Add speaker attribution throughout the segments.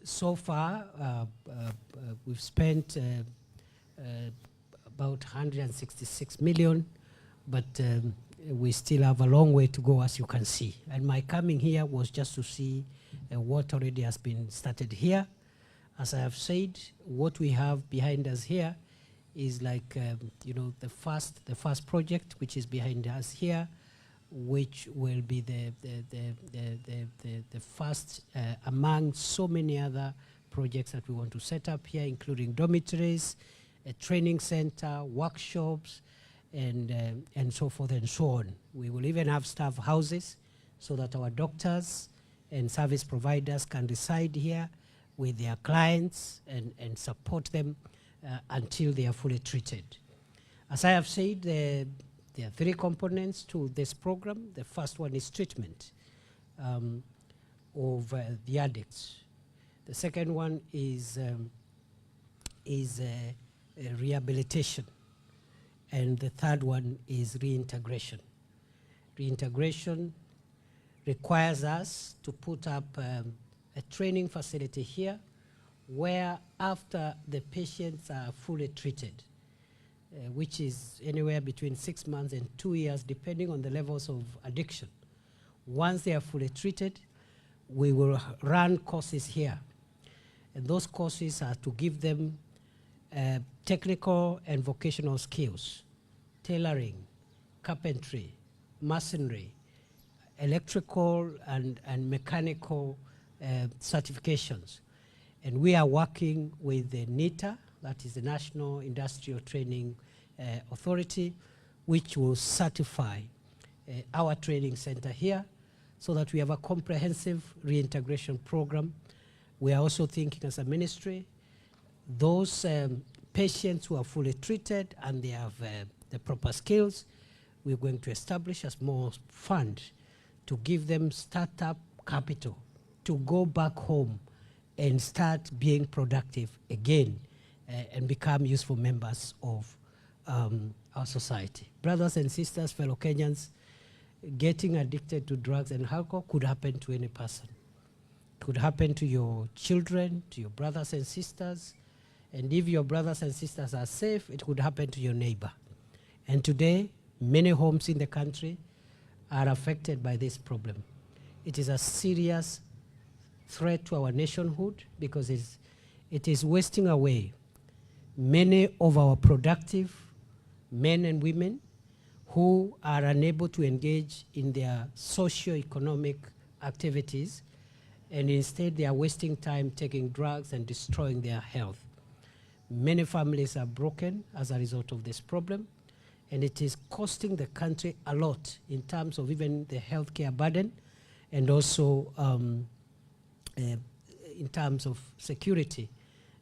Speaker 1: So far, we've spent about 166 million, but we still have a long way to go, as you can see. And my coming here was just to see what already has been started here. As I have said, what we have behind us here is like, you know, the first project, which is behind us here, which will be the first among so many other projects that we want to set up here, including dormitories, a training center, workshops, and so forth and so on. We will even have staff houses so that our doctors and service providers can reside here with their clients and support them until they are fully treated. As I have said, there are three components to this program. The first one is treatment of the addicts. The second one is rehabilitation. And the third one is reintegration. Reintegration requires us to put up a training facility here where after the patients are fully treated, which is anywhere between 6 months and 2 years, depending on the levels of addiction. Once they are fully treated, we will run courses here. And those courses are to give them technical and vocational skills, tailoring, carpentry, masonry, electrical and mechanical certifications. And we are working with the NITA, that is the National Industrial Training Authority, which will certify our training center here so that we have a comprehensive reintegration program. We are also thinking as a ministry, those patients who are fully treated and they have the proper skills, we're going to establish a small fund to give them startup capital to go back home and start being productive again and become useful members of our society. Brothers and sisters, fellow Kenyans, getting addicted to drugs and alcohol could happen to any person. It could happen to your children, to your brothers and sisters, and if your brothers and sisters are safe, it could happen to your neighbor. And today, many homes in the country are affected by this problem. It is a serious threat to our nationhood because it is wasting away many of our productive men and women who are unable to engage in their socio-economic activities, and instead they are wasting time taking drugs and destroying their health. Many families are broken as a result of this problem, and it is costing the country a lot in terms of even the healthcare burden and also in terms of security.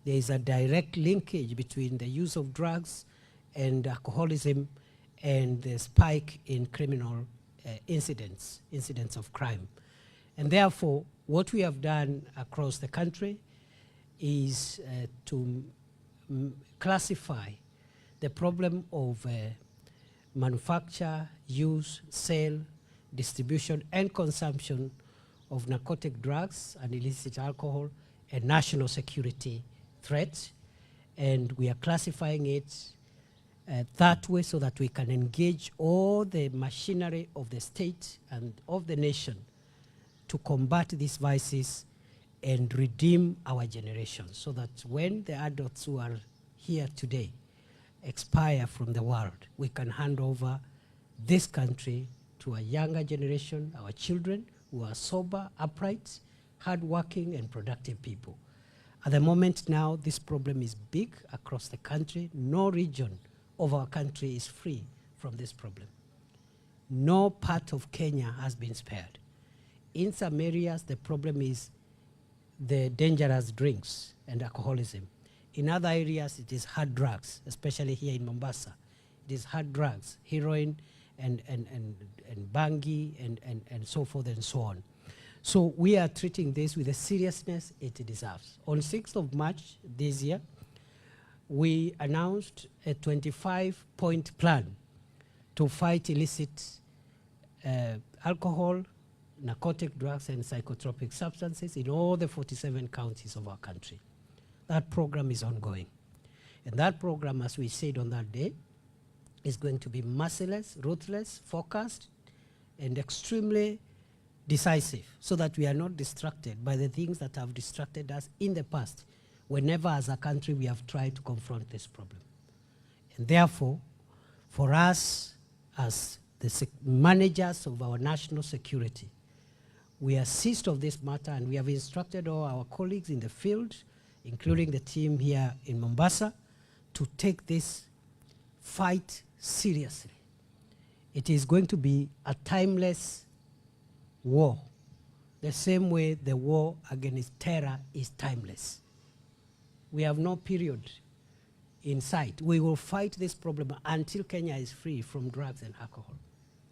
Speaker 1: There is a direct linkage between the use of drugs and alcoholism and the spike in criminal incidents of crime. And therefore, what we have done across the country is to classify the problem of manufacture, use, sale, distribution, and consumption of narcotic drugs and illicit alcohol a national security threat. And we are classifying it that way so that we can engage all the machinery of the state and of the nation to combat these vices and redeem our generation, so that when the adults who are here today expire from the world, we can hand over this country to a younger generation, our children, who are sober, upright, hardworking, and productive people. At the moment now, this problem is big across the country. No region of our country is free from this problem. No part of Kenya has been spared. In some areas, the problem is the dangerous drinks and alcoholism. In other areas, it is hard drugs, especially here in Mombasa. It is hard drugs, heroin and bangi and so forth and so on. So we are treating this with the seriousness it deserves. On 6th of March this year, we announced a 25-point plan to fight illicit alcohol, narcotic drugs and psychotropic substances in all the 47 counties of our country. That program is ongoing. And that program, as we said on that day, is going to be merciless, ruthless, focused, and extremely decisive, so that we are not distracted by the things that have distracted us in the past, whenever as a country we have tried to confront this problem. And therefore, for us as the managers of our national security, we are seized of this matter, and we have instructed all our colleagues in the field, including the team here in Mombasa, to take this fight seriously. It is going to be a timeless war, the same way the war against terror is timeless. We have no period in sight. We will fight this problem until Kenya is free from drugs and alcohol.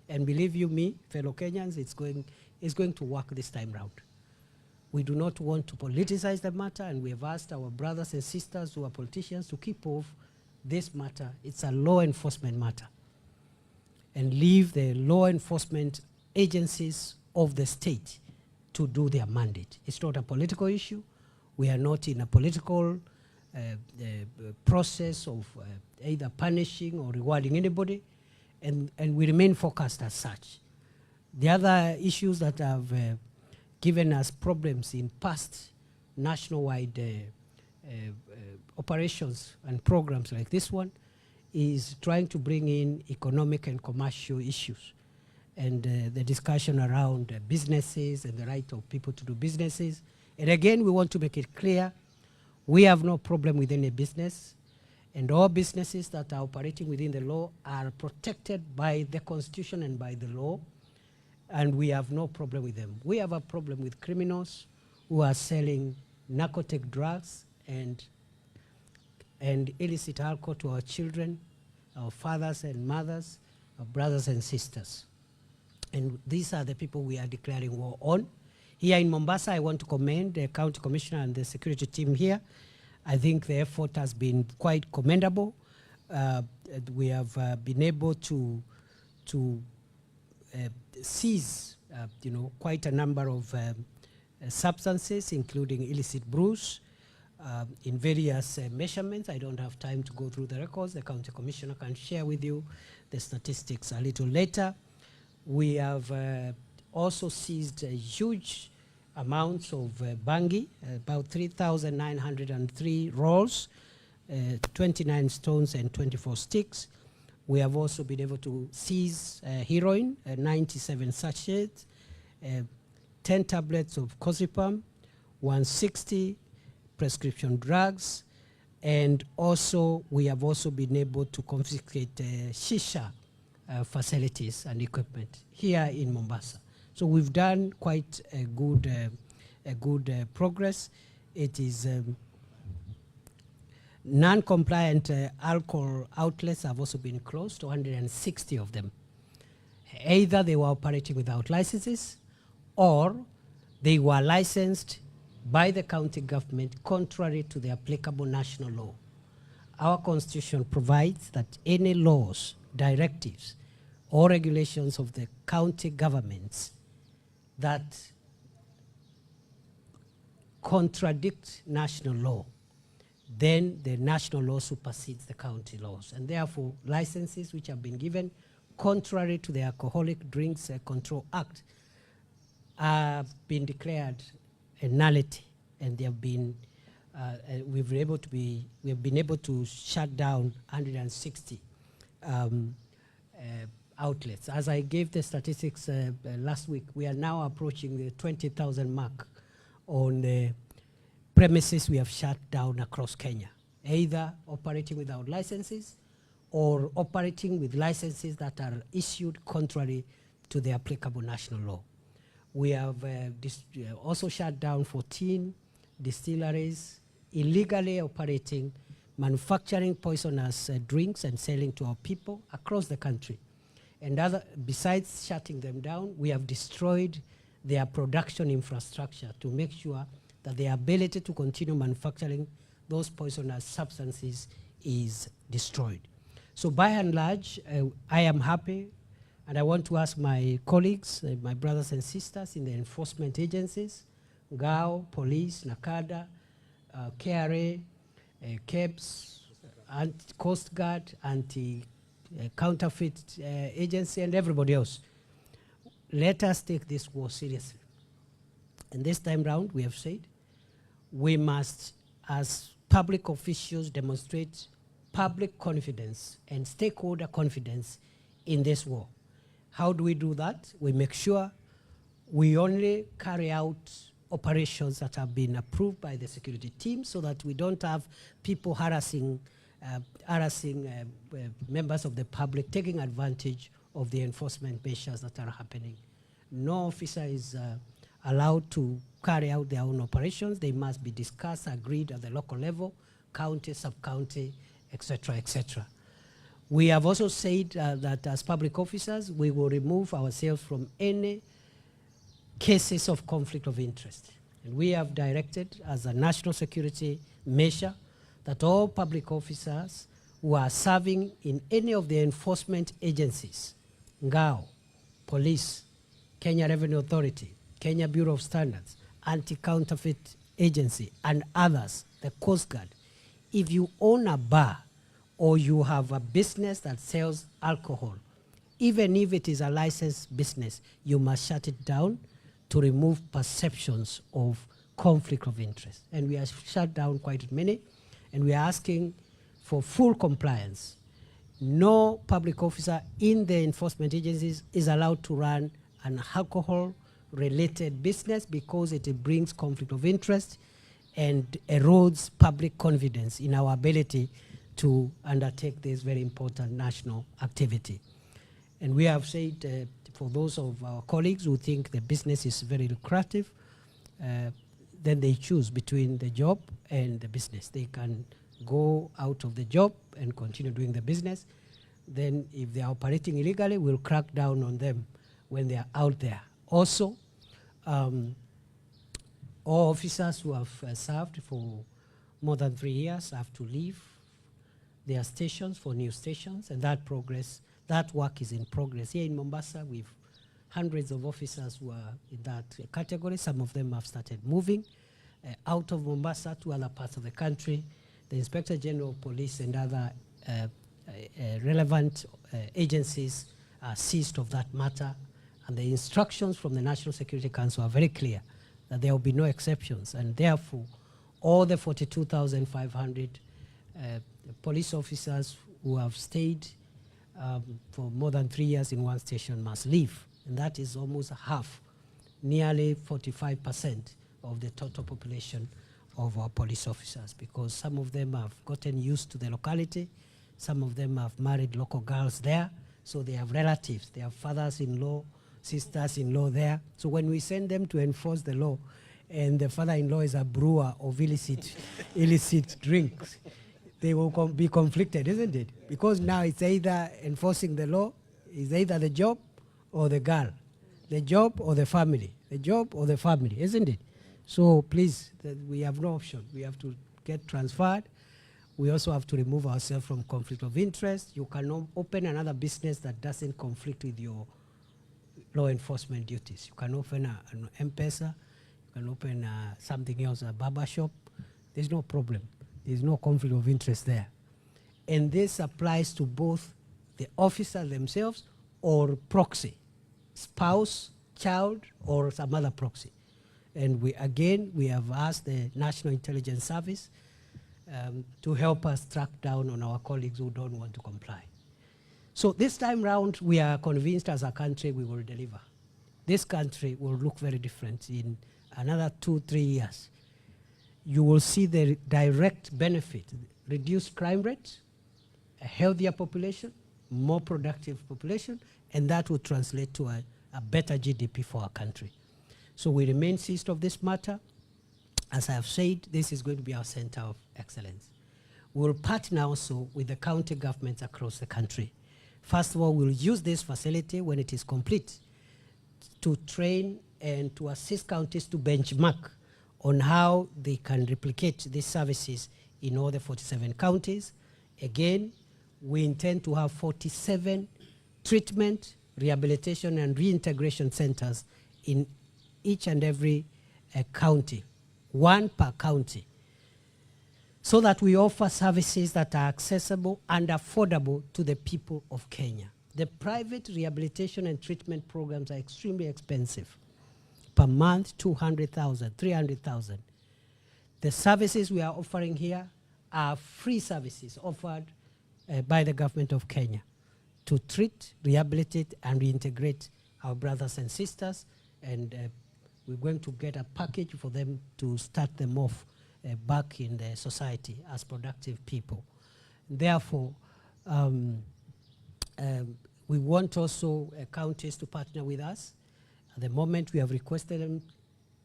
Speaker 1: And believe you me, fellow Kenyans, it's going to work this time round. We do not want to politicize the matter, and we have asked our brothers and sisters who are politicians to keep off this matter. It's a law enforcement matter, and leave the law enforcement agencies of the state to do their mandate. It's not a political issue. We are not in a political process of either punishing or rewarding anybody, and we remain focused as such. The other issues that have given us problems in past nationwide operations and programs like this one is trying to bring in economic and commercial issues, and the discussion around businesses and the right of people to do businesses. And again, we want to make it clear, we have no problem with any business, and all businesses that are operating within the law are protected by the Constitution and by the law, and we have no problem with them. We have a problem with criminals who are selling narcotic drugs and illicit alcohol to our children, our fathers and mothers, our brothers and sisters. And these are the people we are declaring war on. Here in Mombasa, I want to commend the County Commissioner and the security team here. I think the effort has been quite commendable. We have been able to seize quite a number of substances, including illicit brews, in various measurements. I don't have time to go through the records. The County Commissioner can share with you the statistics a little later. We have also seized huge amounts of bangi, about 3,903 rolls, 29 stones and 24 sticks. We have also been able to seize heroin, 97 sachets, 10 tablets of clozapam, 160 prescription drugs, and also we have also been able to confiscate shisha facilities and equipment here in Mombasa. So we've done quite a good progress. It is non-compliant alcohol outlets have also been closed, 260 of them. Either they were operating without licenses, or they were licensed by the county government contrary to the applicable national law. Our constitution provides that any laws, directives, or regulations of the county governments that contradict national law, then the national law supersedes the county laws. And therefore, licenses which have been given contrary to the Alcoholic Drinks Control Act have been declared a nullity, and they have been we have been able to shut down 160 outlets. As I gave the statistics last week, we are now approaching the 20,000 mark on the premises we have shut down across Kenya, either operating without licenses or operating with licenses that are issued contrary to the applicable national law. We have also shut down 14 distilleries illegally operating, manufacturing poisonous drinks and selling to our people across the country. And besides shutting them down, we have destroyed their production infrastructure to make sure that the ability to continue manufacturing those poisonous substances is destroyed. So by and large, I am happy And I want to ask my colleagues, my brothers and sisters in the enforcement agencies, GAO, police, NACADA, KRA, KEBS, Coast Guard, anti-counterfeit agency, and everybody else. Let us take this war seriously. And this time round, we have said, we must, as public officials, demonstrate public confidence and stakeholder confidence in this war. How do we do that? We make sure we only carry out operations that have been approved by the security team so that we don't have people harassing members of the public, taking advantage of the enforcement measures that are happening. No officer is allowed to carry out their own operations. They must be discussed, agreed at the local level, county, sub-county, etc., etc. We have also said that as public officers, we will remove ourselves from any cases of conflict of interest. And we have directed as a national security measure that all public officers who are serving in any of the enforcement agencies, GAO, police, Kenya Revenue Authority, Kenya Bureau of Standards, Anti-Counterfeit Agency, and others, the Coast Guard, if you own a bar or you have a business that sells alcohol, even if it is a licensed business, you must shut it down to remove perceptions of conflict of interest. And we have shut down quite many, and we are asking for full compliance. No public officer in the enforcement agencies is allowed to run an alcohol-related business because it brings conflict of interest and erodes public confidence in our ability to undertake this very important national activity. And we have said, for those of our colleagues who think the business is very lucrative, then they choose between the job and the business. They can go out of the job and continue doing the business. Then if they are operating illegally, we'll crack down on them when they are out there. Also, all officers who have served for more than 3 years have to leave their stations for new stations, and that work is in progress. Here in Mombasa, we've hundreds of officers who are in that category. Some of them have started moving out of Mombasa to other parts of the country. The Inspector General of Police and other relevant agencies are seized of that matter, and the instructions from the National Security Council are very clear that there will be no exceptions, and therefore all the 42,500 police officers who have stayed for more than 3 years in one station must leave. And that is almost half, nearly 45% of the total population of our police officers, because some of them have gotten used to the locality, some of them have married local girls there, so they have relatives, they have fathers-in-law, sisters-in-law there. So when we send them to enforce the law, and the father-in-law is a brewer of illicit drinks, they will be conflicted, isn't it? Because now it's either enforcing the law, it's either the job or the girl, the job or the family, the job or the family, isn't it? So please, we have no option. We have to get transferred. We also have to remove ourselves from conflict of interest. You cannot open another business that doesn't conflict with your law enforcement duties. You can open an M-Pesa, you can open something else, a barber shop. There's no problem. There's no conflict of interest there. And this applies to both the officers themselves or proxy, spouse, child, or some other proxy. And we have asked the National Intelligence Service to help us track down on our colleagues who don't want to comply. So this time round, we are convinced as a country we will deliver. This country will look very different in another 2-3 years. You will see the direct benefit, reduced crime rate, a healthier population, more productive population, and that will translate to a better GDP for our country. So we remain seized of this matter. As I have said, this is going to be our center of excellence. We will partner also with the county governments across the country. First of all, we'll use this facility when it is complete to train and to assist counties to benchmark on how they can replicate these services in all the 47 counties. Again, we intend to have 47 treatment, rehabilitation and reintegration centers in each and every county, one per county, so that we offer services that are accessible and affordable to the people of Kenya. The private rehabilitation and treatment programs are extremely expensive. Per month, 200,000, 300,000. The services we are offering here are free services offered by the government of Kenya to treat, rehabilitate, and reintegrate our brothers and sisters. And we're going to get a package for them to start them off back in the society as productive people. Therefore, we want also counties to partner with us. At the moment, we have requested them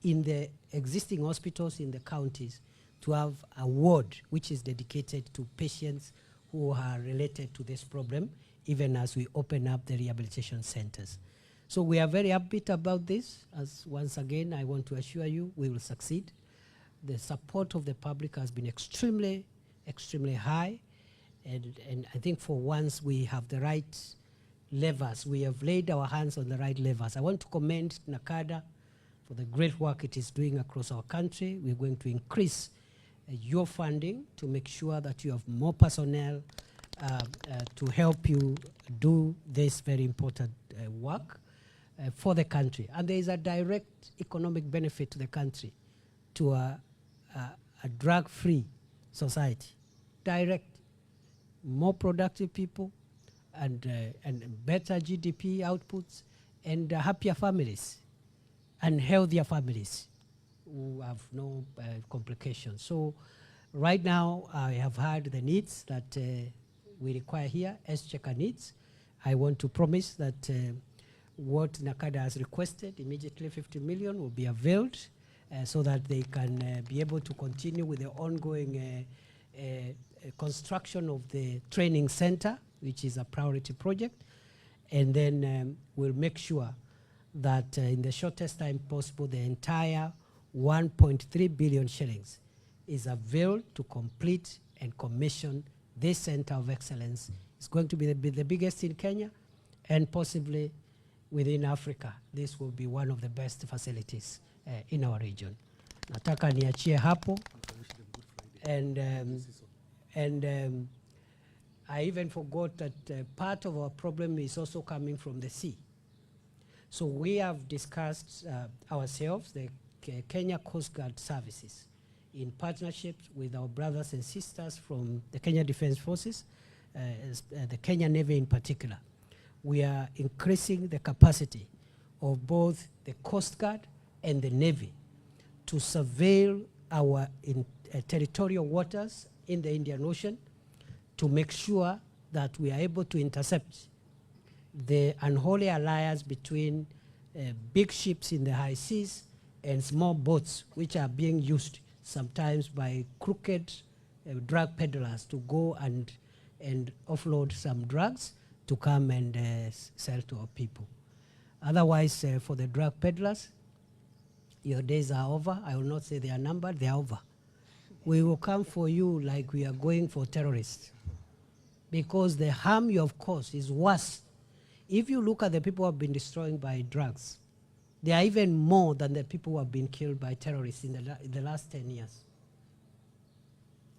Speaker 1: in the existing hospitals in the counties to have a ward which is dedicated to patients who are related to this problem, even as we open up the rehabilitation centers. So we are very upbeat about this. As once again, I want to assure you, we will succeed. The support of the public has been extremely, extremely high. And I think for once we have the right levers. We have laid our hands on the right levers. I want to commend NACADA for the great work it is doing across our country. We're going to increase your funding to make sure that you have more personnel to help you do this very important work for the country. And there is a direct economic benefit to the country, to a drug-free society. Direct, more productive people, and better GDP outputs, and happier families, and healthier families who have no complications. So right now, I have heard the needs that we require here, S-Checker needs. I want to promise that what NACADA has requested, immediately 50 million will be availed so that they can be able to continue with the ongoing construction of the training center, which is a priority project. And then we'll make sure that in the shortest time possible, the entire 1.3 billion shillings is availed to complete and commission this center of excellence. It's going to be the biggest in Kenya and possibly within Africa. This will be one of the best facilities in our region. Nataka niachie hapo. And I even forgot that part of our problem is also coming from the sea. So we have discussed ourselves, the Kenya Coast Guard Services, in partnership with our brothers and sisters from the Kenya Defense Forces, the Kenya Navy in particular. We are increasing the capacity of both the Coast Guard and the Navy to surveil our territorial waters in the Indian Ocean, to make sure that we are able to intercept the unholy alliance between big ships in the high seas and small boats, which are being used sometimes by crooked drug peddlers to go and offload some drugs to come and sell to our people. Otherwise, for the drug peddlers, your days are over. I will not say they are numbered, they are over. We will come for you like we are going for terrorists, because the harm you have caused is worse. If you look at the people who have been destroyed by drugs, they are even more than the people who have been killed by terrorists in the last 10 years.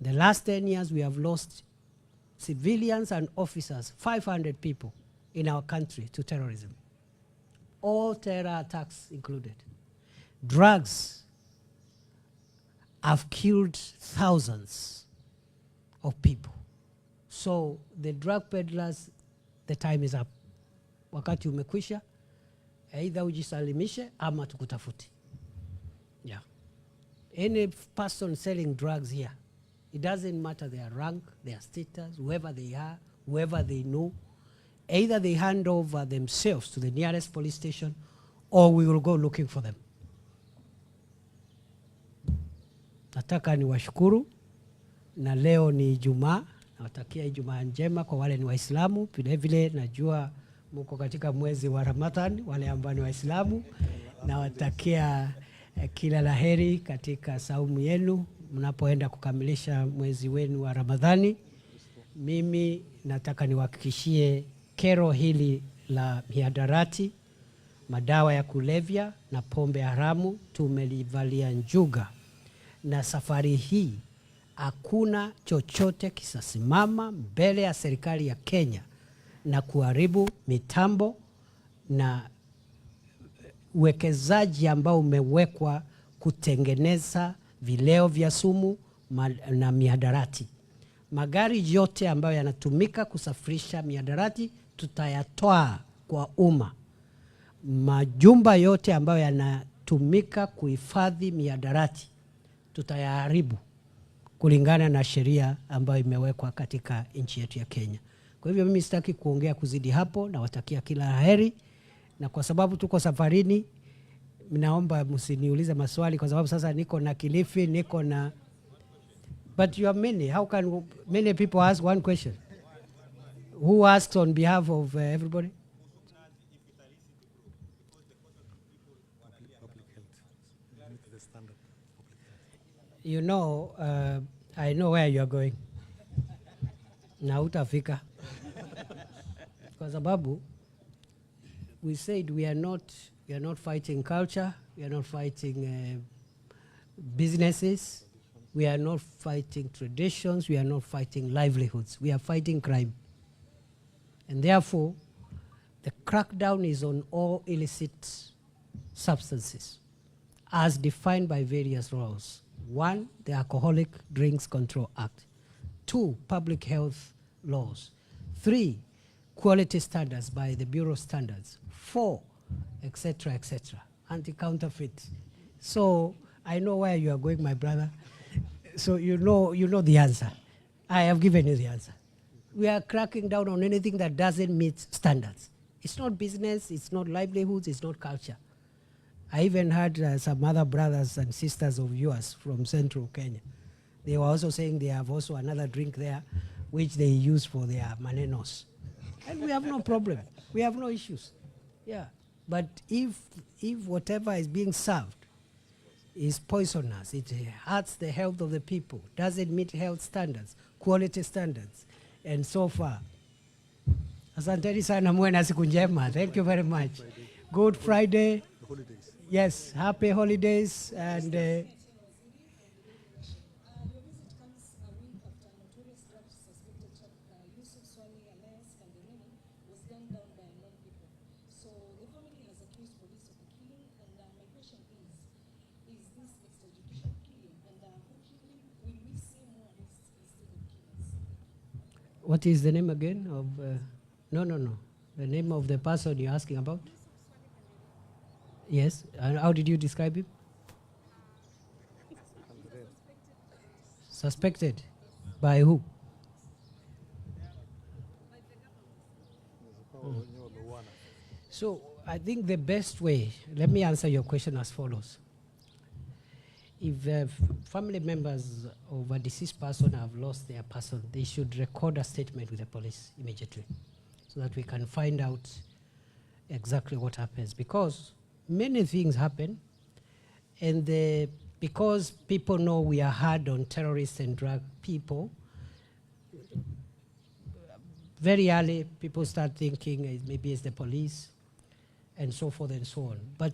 Speaker 1: The last 10 years, we have lost civilians and officers, 500 people in our country to terrorism. All terror attacks included. Drugs have killed thousands of people. So the drug peddlers, the time is up. Wakati umekwisha, either ujisalimishe ama tukutafuti. Yeah. Any person selling drugs here, it doesn't matter their rank, their status, whoever they are, whoever they know, either they hand over themselves to the nearest police station or we will go looking for them. Nataka niwashukuru, na leo ni Ijumaa. Nawatakia Ijumaa njema kwa wale ni Waislamu. Vile vile najua mko katika mwezi wa Ramadhan, wale ambao ni Waislamu. Nawatakia kila laheri katika saumu yenu mnapoenda kukamilisha mwezi wenu wa Ramadhani. Mimi nataka niwahakikishie kero hili la mihadarati, madawa ya kulevya na pombe haramu tumelivalia njuga, na safari hii hakuna chochote kisasimama mbele ya serikali ya Kenya na kuharibu mitambo na uwekezaji ambao umewekwa kutengeneza vileo vya sumu na mihadarati. Magari yote ambayo yanatumika kusafirisha mihadarati tutayatoa kwa umma. Majumba yote ambayo yanatumika kuhifadhi mihadarati tutayaharibu kulingana na sheria ambayo imewekwa katika nchi yetu ya Kenya. Kwa hivyo mimi sitaki kuongea kuzidi hapo, na watakia kila laheri, na kwa sababu tuko safarini, naomba msiniulize maswali kwa sababu sasa niko na Kilifi, niko na... But you are many. How can many people ask one question? Who asks on behalf of everybody? You know, I know where you are going. Na utafika. Kwa sababu we said we are not fighting culture, we are not fighting businesses, we are not fighting traditions, we are not fighting livelihoods, we are fighting crime. And therefore, the crackdown is on all illicit substances as defined by various laws. 1, the Alcoholic Drinks Control Act. 2, public health laws. 3, quality standards by the Bureau of Standards. 4, etc., etc. Anti-counterfeit. So I know where you are going, my brother. So you know the answer. I have given you the answer. We are cracking down on anything that doesn't meet standards. It's not business, it's not livelihoods, it's not culture. I even heard some other brothers and sisters of yours from central Kenya. They were also saying they have also another drink there, which they use for their manenos. And we have no problem. We have no issues. Yeah. But if whatever is being served is poisonous, it hurts the health of the people, doesn't meet health standards, quality standards, and so far. Asanteni sana, muwe na siku njema. Thank you very much. Good Friday. Yes, happy holidays. And what is the name again of... No. The name of the person you're asking about? Yes. And how did you describe him? Suspected. By who? So I think the best way, let me answer your question as follows. If family members of a deceased person have lost their person, they should record a statement with the police immediately so that we can find out exactly what happens. Because many things happen, and because people know we are hard on terrorists and drug people, very early people start thinking maybe it's the police and so forth and so on. But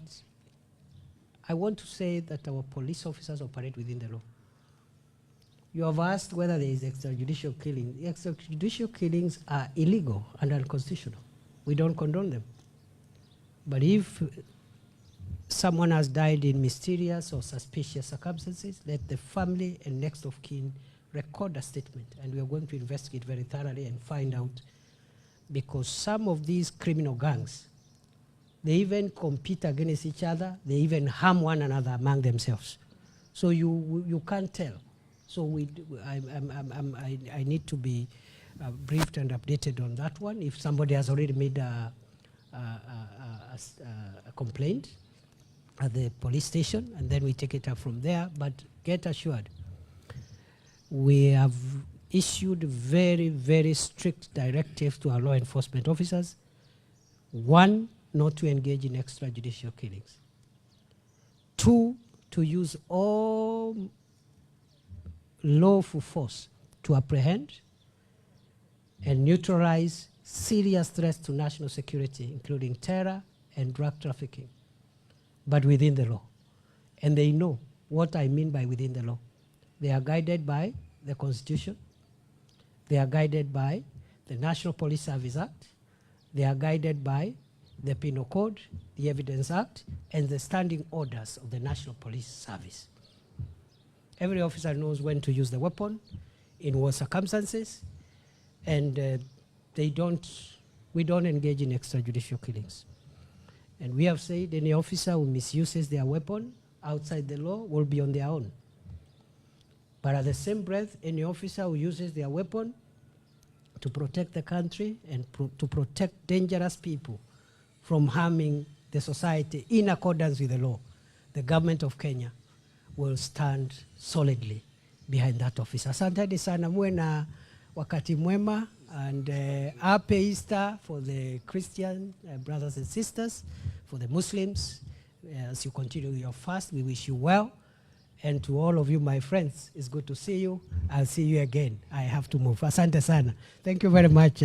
Speaker 1: I want to say that our police officers operate within the law. You have asked whether there is extrajudicial killing. Extrajudicial killings are illegal and unconstitutional. We don't condone them. But if someone has died in mysterious or suspicious circumstances, let the family and next of kin record a statement, and we are going to investigate very thoroughly and find out, because some of these criminal gangs, they even compete against each other, they even harm one another among themselves. So you can't tell. So I need to be briefed and updated on that one. If somebody has already made a complaint at the police station, and then we take it up from there. But get assured, we have issued very, very strict directives to our law enforcement officers. 1, not to engage in extrajudicial killings. 2, to use all lawful force to apprehend and neutralize serious threats to national security, including terror and drug trafficking, but within the law. And they know what I mean by within the law. They are guided by the Constitution. They are guided by the National Police Service Act. They are guided by the Penal Code, the Evidence Act, and the standing orders of the National Police Service. Every officer knows when to use the weapon, in what circumstances, and we don't engage in extrajudicial killings. And we have said any officer who misuses their weapon outside the law will be on their own. But at the same breath, any officer who uses their weapon to protect the country and to protect dangerous people from harming the society in accordance with the law, the government of Kenya will stand solidly behind that officer. Asanteni sana, muwe na wakati mwema, and happy Easter for the Christian brothers and sisters, for the Muslims. As you continue your fast, we wish you well. And to all of you, my friends, it's good to see you. I'll see you again. I have to move. Asante sana. Thank you very much.